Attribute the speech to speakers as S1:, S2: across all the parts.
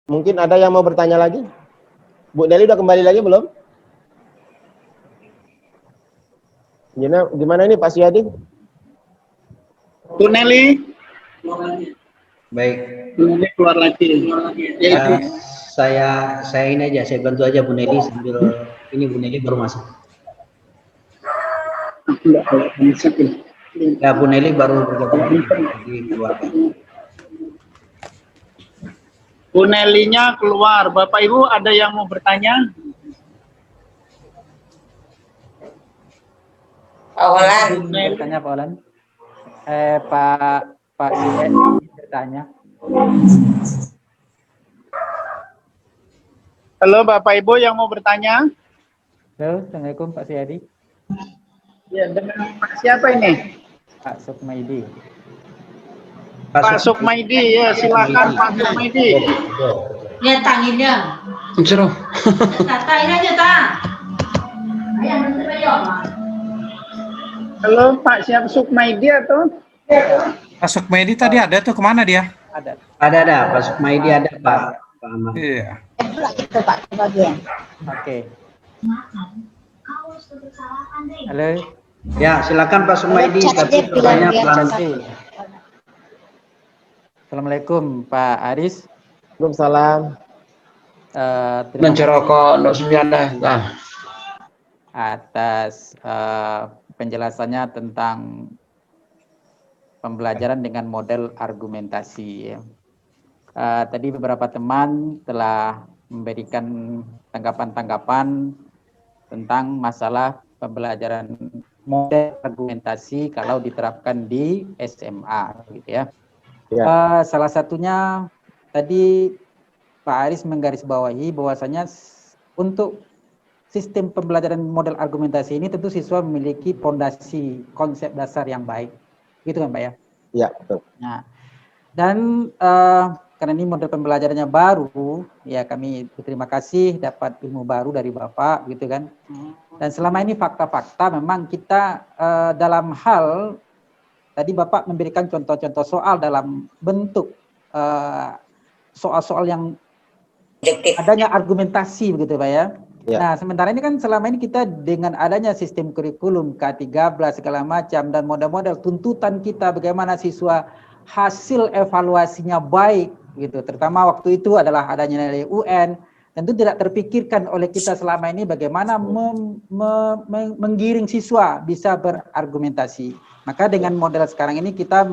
S1: Mungkin ada yang mau bertanya lagi? Bu Nelly udah kembali lagi belum? Gimana ini Pak Siyadi?
S2: Bu Nelly.
S3: Baik.
S2: Bu Nelly keluar lagi.
S3: Saya ini aja, saya bantu aja Bu Nelly sambil ini Bu Nelly baru masuk. Ya Bu Nelly baru bergabung di keluarga.
S2: Bu Nelly-nya keluar. Bapak Ibu ada yang mau bertanya?
S4: Pak Olan.
S5: Bertanya Pak Olan. Pak Siyadi bertanya.
S2: Halo Bapak Ibu yang mau bertanya?
S5: Halo, Assalamualaikum Pak Siyadi.
S2: Ya, dengan Pak siapa ini?
S5: Pak Sukmaidi.
S2: Pak Sukmaidi, ya silakan Pak Sukmaidi.
S4: Ya tanginnya.
S6: Suruh.
S4: Tata ini aja ta. Ayah menteri bayar.
S2: Halo Pak, siapa Sukmaidi atau?
S6: Pak Sukmedi tadi ada tuh, kemana dia?
S3: Ada Pak Sukmaidi ada Pak Ahmad.
S6: Iya.
S4: Itu Pak bagian.
S5: Oke. Halo.
S3: Ya silakan Pak Sukmaidi, tapi pertanyaan pelan.
S5: Assalamualaikum Pak Aris.
S1: Waalaikumsalam.
S5: Terima
S6: kasih
S5: atas penjelasannya tentang pembelajaran dengan model argumentasi. Tadi beberapa teman telah memberikan tanggapan-tanggapan tentang masalah pembelajaran model argumentasi kalau diterapkan di SMA, gitu ya. Salah satunya tadi Pak Aris menggarisbawahi bahwasanya untuk sistem pembelajaran model argumentasi ini tentu siswa memiliki fondasi konsep dasar yang baik, gitu kan Pak ya?
S1: Iya, betul.
S5: Nah, dan karena ini model pembelajarannya baru, ya kami berterima kasih dapat ilmu baru dari Bapak, gitu kan. Dan selama ini fakta-fakta memang kita dalam hal tadi Bapak memberikan contoh-contoh soal dalam bentuk soal-soal yang adanya argumentasi, begitu Pak ya.
S1: Ya.
S5: Nah, sementara ini kan selama ini kita dengan adanya sistem kurikulum K13 segala macam dan model-model tuntutan kita bagaimana siswa hasil evaluasinya baik gitu. Terutama waktu itu adalah adanya nilai UN. Tentu tidak terpikirkan oleh kita selama ini bagaimana menggiring siswa bisa berargumentasi. Maka dengan model sekarang ini kita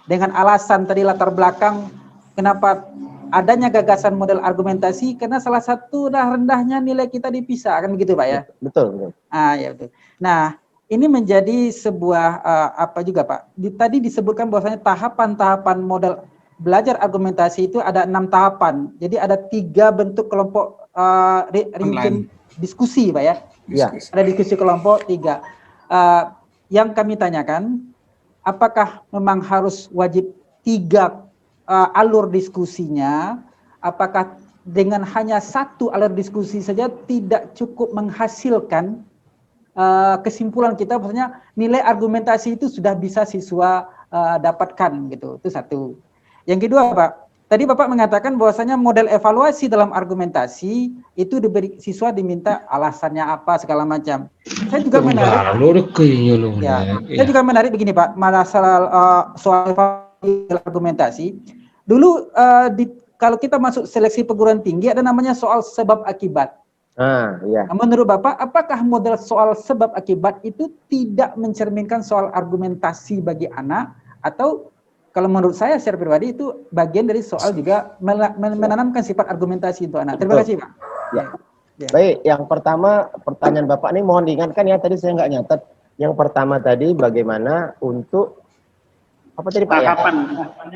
S5: dengan alasan tadi latar belakang kenapa adanya gagasan model argumentasi karena salah satu rendahnya nilai kita dipisah, kan begitu Pak ya?
S1: Betul.
S5: Ya betul. Nah, ini menjadi sebuah apa juga Pak? Tadi disebutkan bahwasanya tahapan-tahapan model belajar argumentasi itu ada 6 tahapan. Jadi ada 3 bentuk kelompok region diskusi Pak ya?
S1: Iya.
S5: Ada diskusi kelompok 3. Yang kami tanyakan, apakah memang harus wajib 3 alur diskusinya, apakah dengan hanya 1 alur diskusi saja tidak cukup menghasilkan kesimpulan kita, maksudnya nilai argumentasi itu sudah bisa siswa dapatkan gitu. Itu 1. Yang kedua Pak, tadi Bapak mengatakan bahwasanya model evaluasi dalam argumentasi itu siswa diminta alasannya apa segala macam. Saya juga menarik. Saya juga menarik begini Pak, masalah soal argumentasi. Dulu kalau kita masuk seleksi perguruan tinggi ada namanya soal sebab akibat.
S1: Iya.
S5: Menurut Bapak, apakah model soal sebab akibat itu tidak mencerminkan soal argumentasi bagi anak, atau kalau menurut saya secara pribadi itu bagian dari soal juga menanamkan sifat argumentasi untuk anak. Terima kasih Pak.
S1: Ya. Baik, yang pertama pertanyaan Bapak ini mohon diingatkan ya, tadi saya nggak nyatet. Yang pertama tadi bagaimana untuk apa tadi Pak?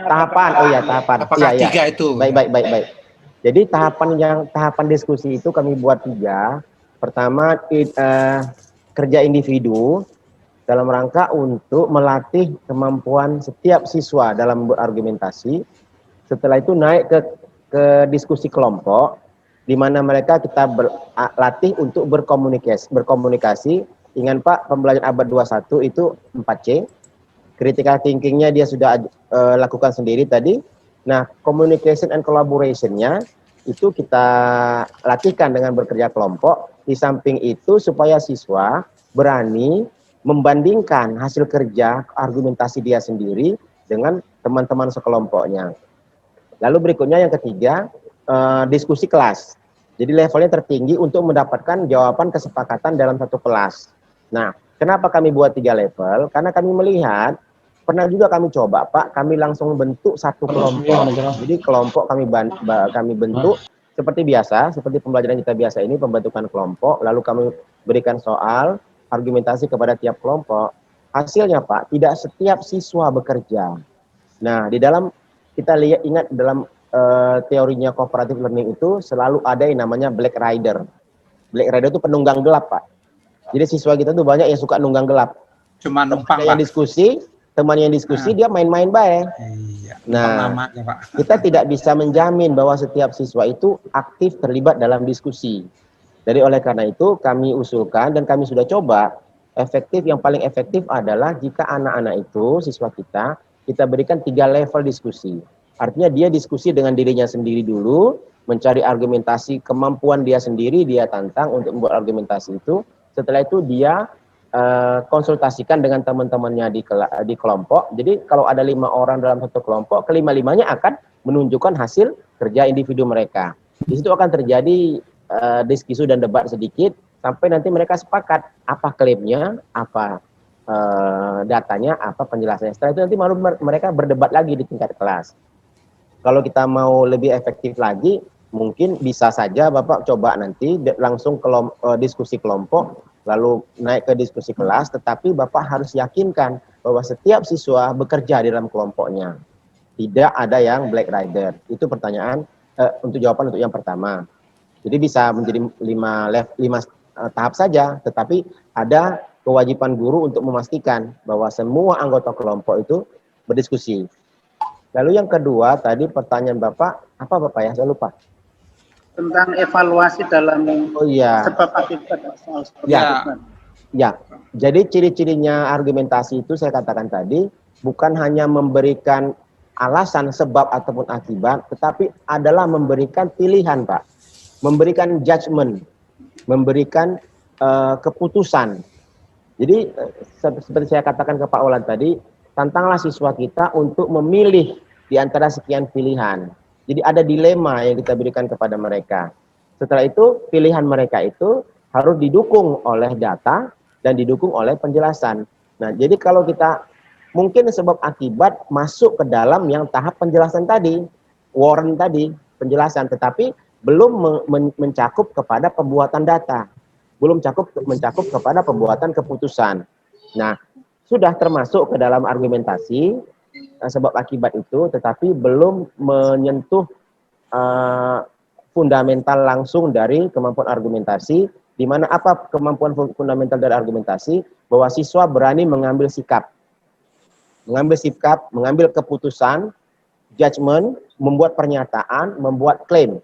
S1: Tahapan. Oh ya, tahapan.
S6: Apakah
S1: iya.
S6: 3 itu?
S1: Baik. Jadi tahapan diskusi itu kami buat 3. Pertama kerja individu dalam rangka untuk melatih kemampuan setiap siswa dalam berargumentasi. Setelah itu naik ke diskusi kelompok, di mana mereka kita berlatih untuk berkomunikasi. Ingat Pak, pembelajaran abad 21 itu 4C. Critical thinking-nya dia sudah lakukan sendiri tadi. Nah, communication and collaboration-nya itu kita latihkan dengan bekerja kelompok. Di samping itu supaya siswa berani membandingkan hasil kerja argumentasi dia sendiri dengan teman-teman sekelompoknya. Lalu berikutnya yang ketiga, diskusi kelas. Jadi levelnya tertinggi untuk mendapatkan jawaban kesepakatan dalam satu kelas. Nah, kenapa kami buat 3 level? Karena kami melihat, pernah juga kami coba Pak, kami langsung bentuk satu kelompok. Jadi kelompok kami bentuk seperti biasa, seperti pembelajaran kita biasa ini, pembentukan kelompok, lalu kami berikan soal, argumentasi kepada tiap kelompok. Hasilnya Pak, tidak setiap siswa bekerja. Nah, di dalam, kita lihat, ingat dalam teorinya cooperative learning itu selalu ada yang namanya black rider. Black rider itu penunggang gelap Pak. Jadi siswa kita tuh banyak yang suka nunggang gelap.
S6: Cuma numpang,
S1: yang diskusi, temannya yang diskusi, dia main-main baik.
S6: Iya,
S1: Nah,
S6: namanya, Pak.
S1: kita tidak bisa menjamin bahwa setiap siswa itu aktif terlibat dalam diskusi. Jadi oleh karena itu kami usulkan dan kami sudah coba, yang paling efektif adalah jika anak-anak itu, siswa kita berikan 3 level diskusi. Artinya dia diskusi dengan dirinya sendiri dulu, mencari argumentasi, kemampuan dia sendiri, dia tantang untuk membuat argumentasi itu. Setelah itu dia konsultasikan dengan teman-temannya di kelompok. Jadi kalau ada 5 orang dalam satu kelompok, kelima-limanya akan menunjukkan hasil kerja individu mereka. Di situ akan terjadi diskusi dan debat sedikit, sampai nanti mereka sepakat apa klaimnya, apa datanya, apa penjelasannya. Setelah itu nanti baru mereka berdebat lagi di tingkat kelas. Kalau kita mau lebih efektif lagi, mungkin bisa saja Bapak coba nanti langsung diskusi kelompok, lalu naik ke diskusi kelas, tetapi Bapak harus yakinkan bahwa setiap siswa bekerja di dalam kelompoknya. Tidak ada yang black rider. Itu pertanyaan, untuk jawaban untuk yang pertama. Jadi bisa menjadi 5 tahap saja, tetapi ada kewajiban guru untuk memastikan bahwa semua anggota kelompok itu berdiskusi. Lalu yang kedua, tadi pertanyaan Bapak, apa Bapak ya? Saya lupa.
S2: Tentang evaluasi dalam sebab akibat soal
S1: Ya, jadi ciri-cirinya argumentasi itu saya katakan tadi, bukan hanya memberikan alasan sebab ataupun akibat, tetapi adalah memberikan pilihan Pak, memberikan judgement, memberikan keputusan. Jadi seperti saya katakan ke Pak Olan tadi, tantanglah siswa kita untuk memilih di antara sekian pilihan. Jadi ada dilema yang kita berikan kepada mereka. Setelah itu pilihan mereka itu harus didukung oleh data dan didukung oleh penjelasan. Nah, jadi kalau kita mungkin sebab akibat masuk ke dalam yang tahap penjelasan tadi, warrant tadi, penjelasan, tetapi belum mencakup kepada pembuatan data, belum mencakup kepada pembuatan keputusan. Nah, sudah termasuk ke dalam argumentasi sebab akibat itu, tetapi belum menyentuh fundamental langsung dari kemampuan argumentasi, di mana apa kemampuan fundamental dari argumentasi, bahwa siswa berani mengambil sikap, mengambil keputusan, judgement, membuat pernyataan, membuat klaim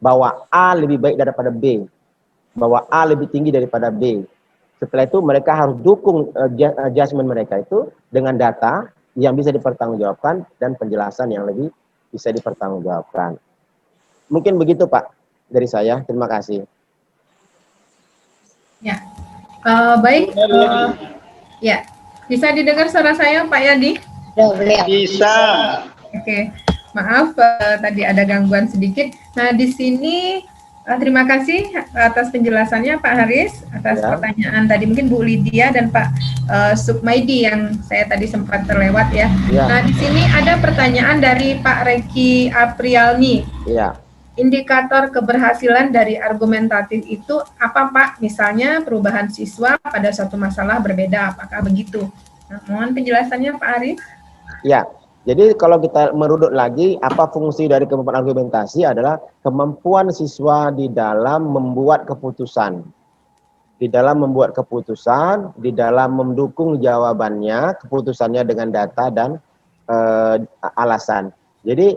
S1: bahwa A lebih baik daripada B, bahwa A lebih tinggi daripada B. Setelah itu mereka harus dukung judgement mereka itu dengan data yang bisa dipertanggungjawabkan dan penjelasan yang lebih bisa dipertanggungjawabkan. Mungkin begitu Pak dari saya. Terima kasih.
S4: Ya, baik. Ya, bisa didengar suara saya Pak Yadi?
S2: Bisa.
S4: Oke, maaf tadi ada gangguan sedikit. Nah, di sini terima kasih atas penjelasannya Pak Haris, atas pertanyaan tadi mungkin Bu Lydia dan Pak Sukmaidi yang saya tadi sempat terlewat ya. Nah, di sini ada pertanyaan dari Pak Reki Aprialni. Indikator keberhasilan dari argumentatif itu apa Pak? Misalnya perubahan siswa pada suatu masalah berbeda, apakah begitu? Nah, mohon penjelasannya Pak Haris.
S1: Ya. Jadi kalau kita merudut lagi, apa fungsi dari kemampuan argumentasi adalah kemampuan siswa di dalam membuat keputusan. Di dalam membuat keputusan, di dalam mendukung jawabannya, keputusannya dengan data dan alasan. Jadi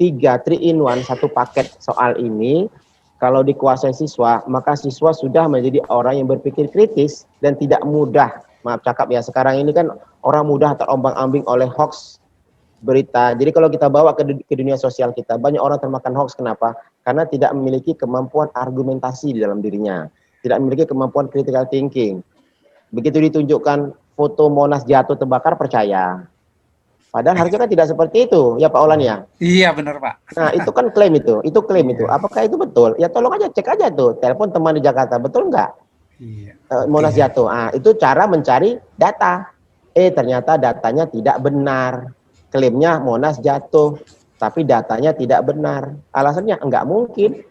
S1: 3-in-1, satu paket soal ini, kalau dikuasai siswa, maka siswa sudah menjadi orang yang berpikir kritis dan tidak mudah, maaf cakap ya, sekarang ini kan orang mudah terombang-ambing oleh hoax, berita. Jadi kalau kita bawa ke dunia sosial kita, banyak orang termakan hoax. Kenapa? Karena tidak memiliki kemampuan argumentasi di dalam dirinya, tidak memiliki kemampuan critical thinking. Begitu ditunjukkan foto Monas jatuh terbakar, percaya. Padahal harusnya kan tidak seperti itu, ya Pak Olan ya.
S6: Iya benar Pak.
S1: Nah itu kan klaim itu klaim itu. Apakah itu betul? Ya tolong aja cek aja tuh, telepon teman di Jakarta, betul nggak?
S6: Iya.
S1: Monas jatuh. Ah, itu cara mencari data. Ternyata datanya tidak benar. Klaimnya Monas jatuh, tapi datanya tidak benar. Alasannya enggak mungkin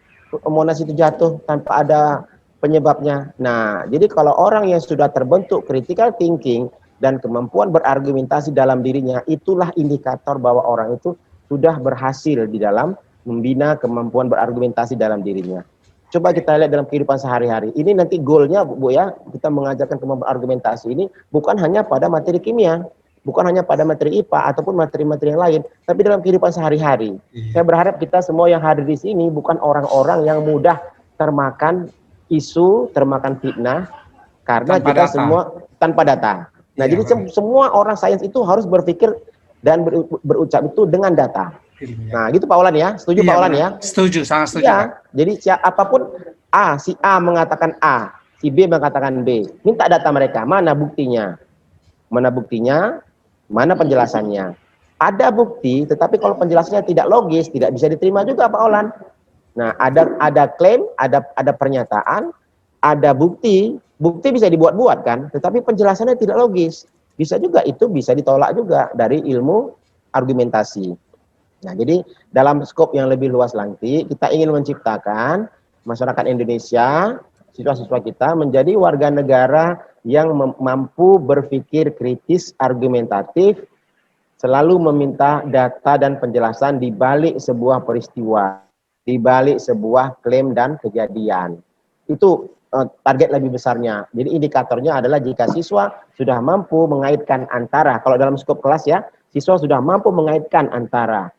S1: Monas itu jatuh tanpa ada penyebabnya. Nah, jadi kalau orang yang sudah terbentuk critical thinking dan kemampuan berargumentasi dalam dirinya, itulah indikator bahwa orang itu sudah berhasil di dalam membina kemampuan berargumentasi dalam dirinya. Coba kita lihat dalam kehidupan sehari-hari. Ini nanti goalnya Bu ya, kita mengajarkan kemampuan argumentasi ini bukan hanya pada materi kimia, bukan hanya pada materi IPA ataupun materi-materi yang lain, tapi dalam kehidupan sehari-hari. Saya berharap kita semua yang hadir di sini bukan orang-orang yang mudah termakan isu, termakan fitnah, karena
S6: Tanpa
S1: kita
S6: data.
S1: semua tanpa data. Nah,
S6: Iya,
S1: jadi semua orang sains itu harus berpikir dan berucap itu dengan data. Nah, gitu Pak Olan ya. Setuju
S6: Iya,
S1: Pak Olan
S6: benar.
S1: ya?
S6: Setuju, sangat setuju Pak.
S1: Iya, jadi apapun si A mengatakan A, si B mengatakan B. Minta data mereka, mana buktinya? Mana buktinya? Mana penjelasannya? Ada bukti, tetapi kalau penjelasannya tidak logis, tidak bisa diterima juga Pak Olan. Nah, ada klaim, ada pernyataan, ada bukti bisa dibuat-buat kan, tetapi penjelasannya tidak logis. Bisa juga itu bisa ditolak juga dari ilmu argumentasi. Nah, jadi dalam skop yang lebih luas lagi, kita ingin menciptakan masyarakat Indonesia, siswa-siswa kita menjadi warga negara yang mampu berpikir kritis, argumentatif, selalu meminta data dan penjelasan di balik sebuah peristiwa, di balik sebuah klaim dan kejadian. Itu target lebih besarnya. Jadi indikatornya adalah jika siswa sudah mampu mengaitkan antara, kalau dalam skop kelas ya, siswa sudah mampu mengaitkan antara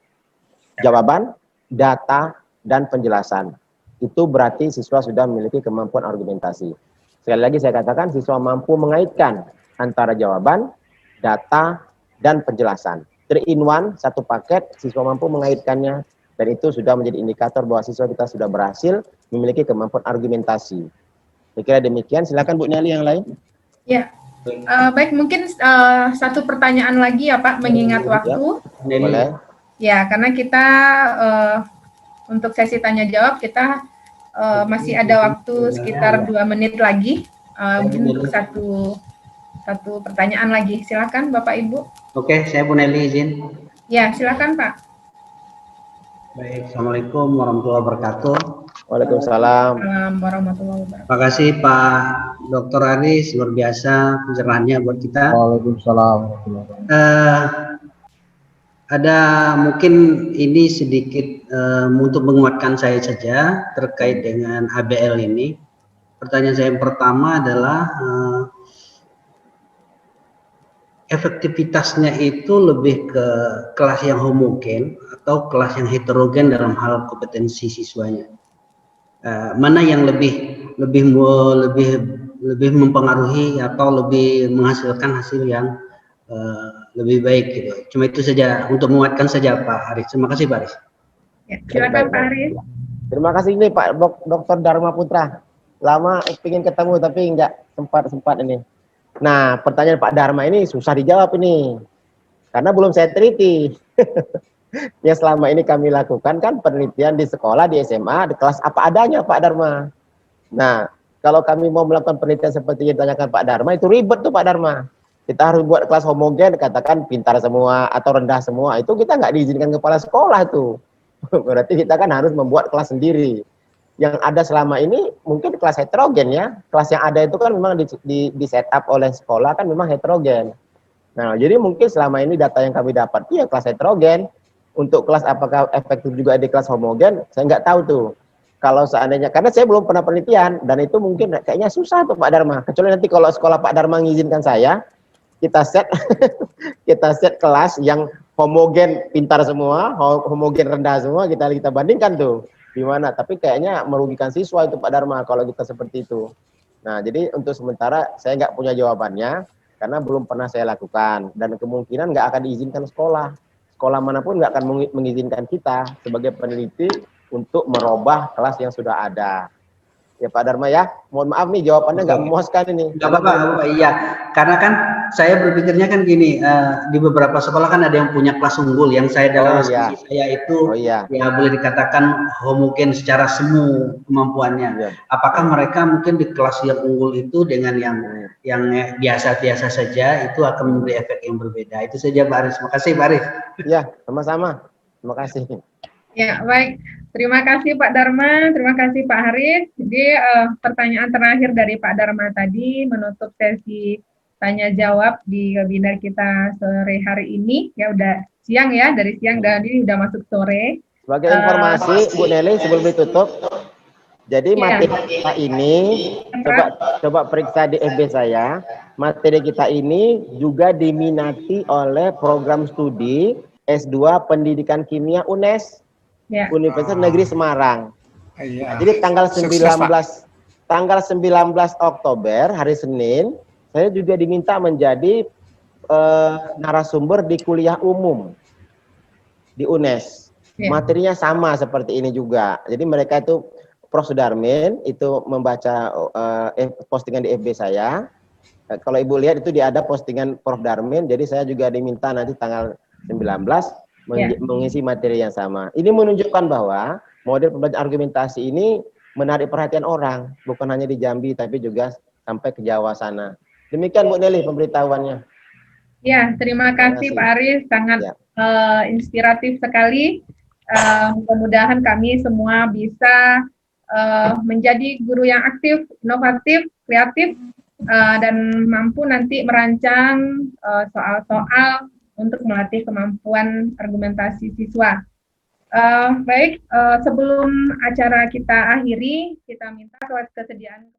S1: jawaban, data, dan penjelasan. Itu berarti siswa sudah memiliki kemampuan argumentasi. Sekali lagi saya katakan, siswa mampu mengaitkan antara jawaban, data, dan penjelasan. 3-in-1, satu paket, siswa mampu mengaitkannya, dan itu sudah menjadi indikator bahwa siswa kita sudah berhasil memiliki kemampuan argumentasi. Saya kira demikian, silakan Bu Nelly yang lain.
S4: Ya, baik, mungkin satu pertanyaan lagi ya Pak, mengingat waktu.
S1: Boleh.
S4: Ya, karena kita untuk sesi tanya jawab kita masih ada waktu sekitar 2 menit lagi, mungkin untuk satu pertanyaan lagi. Silakan Bapak Ibu.
S3: Oke, saya Bu Nelly izin.
S4: Ya, silakan Pak.
S3: Baik, Assalamualaikum warahmatullahi wabarakatuh.
S1: Waalaikumsalam.
S4: Assalamualaikum warahmatullahi wabarakatuh.
S3: Terima kasih Pak Dr. Aris, luar biasa pencerahannya buat kita.
S7: Waalaikumsalam.
S3: Ada mungkin ini sedikit untuk menguatkan saya saja terkait dengan ABL ini. Pertanyaan saya yang pertama adalah efektivitasnya itu lebih ke kelas yang homogen atau kelas yang heterogen dalam hal kompetensi siswanya. Mana yang lebih mempengaruhi atau lebih menghasilkan hasil yang lebih baik gitu. Cuma itu saja untuk menguatkan saja Pak Aris. Terima kasih Pak Aris.
S4: Ya, silakan Pak Aris.
S1: Terima kasih ini Pak Dr. Dharma Putra. Lama ingin ketemu tapi enggak sempat ini. Nah, pertanyaan Pak Dharma ini susah dijawab ini. Karena belum saya teliti. Yang selama ini kami lakukan kan penelitian di sekolah, di SMA, di kelas apa adanya Pak Dharma. Nah, kalau kami mau melakukan penelitian seperti yang ditanyakan Pak Dharma, itu ribet tuh Pak Dharma. Kita harus buat kelas homogen, katakan pintar semua atau rendah semua. Itu kita nggak diizinkan kepala sekolah tuh. Berarti kita kan harus membuat kelas sendiri. Yang ada selama ini mungkin kelas heterogen ya. Kelas yang ada itu kan memang di set up oleh sekolah kan memang heterogen. Nah, jadi mungkin selama ini data yang kami dapat ya kelas heterogen. Untuk kelas apakah efektif juga di kelas homogen, saya nggak tahu tuh. Kalau seandainya, karena saya belum pernah penelitian, dan itu mungkin kayaknya susah tuh Pak Dharma. Kecuali nanti kalau sekolah Pak Dharma mengizinkan saya, kita set kelas yang homogen pintar semua, homogen rendah semua, kita bandingkan tuh di mana. Tapi kayaknya merugikan siswa itu Pak Dharma kalau kita seperti itu. Nah, jadi untuk sementara saya nggak punya jawabannya karena belum pernah saya lakukan dan kemungkinan nggak akan diizinkan sekolah. sekolah manapun nggak akan mengizinkan kita sebagai peneliti untuk merubah kelas yang sudah ada. Ya Pak Dharma ya, mohon maaf nih jawabannya nggak memuaskan ini.
S3: Nggak apa-apa, iya. Karena kan saya berpikirnya kan gini, di beberapa sekolah kan ada yang punya kelas unggul, yang saya dalam asumsi saya itu ya boleh dikatakan homogen secara semu kemampuannya. Apakah mereka mungkin di kelas yang unggul itu dengan yang biasa-biasa saja itu akan memberi efek yang berbeda. Itu saja Pak Aris. Makasih Pak Aris.
S1: Ya, sama-sama. Terima kasih.
S4: Ya, baik. Terima kasih Pak Dharma, terima kasih Pak Haris. Jadi pertanyaan terakhir dari Pak Dharma tadi menutup sesi tanya jawab di webinar kita sore hari ini. Ya udah siang ya, dari siang dan ini udah masuk sore.
S1: Sebagai informasi Bu Nelly sebelum ditutup, jadi materi kita ini coba periksa di FB saya. Materi kita ini juga diminati oleh program studi S2 Pendidikan Kimia UNES.
S4: Ya.
S1: Universitas Negeri Semarang.
S6: Iya.
S1: Jadi tanggal 19
S6: Sukses,
S1: tanggal 19 Oktober hari Senin saya juga diminta menjadi narasumber di kuliah umum di UNES.
S4: Ya.
S1: Materinya sama seperti ini juga. Jadi mereka itu Prof. Sudarmin itu membaca postingan di FB saya. Kalau Ibu lihat itu ada postingan Prof. Darmin, jadi saya juga diminta nanti tanggal 19 mengisi materi yang sama. Ini menunjukkan bahwa model pembelajaran argumentasi ini menarik perhatian orang, bukan hanya di Jambi, tapi juga sampai ke Jawa sana. Demikian Bu Nelly pemberitahuannya.
S4: Ya, terima kasih Pak Aris, sangat inspiratif sekali. Mudah-mudahan kami semua bisa menjadi guru yang aktif, inovatif, kreatif, dan mampu nanti merancang soal-soal untuk melatih kemampuan argumentasi siswa. Baik, sebelum acara kita akhiri, kita minta kesediaan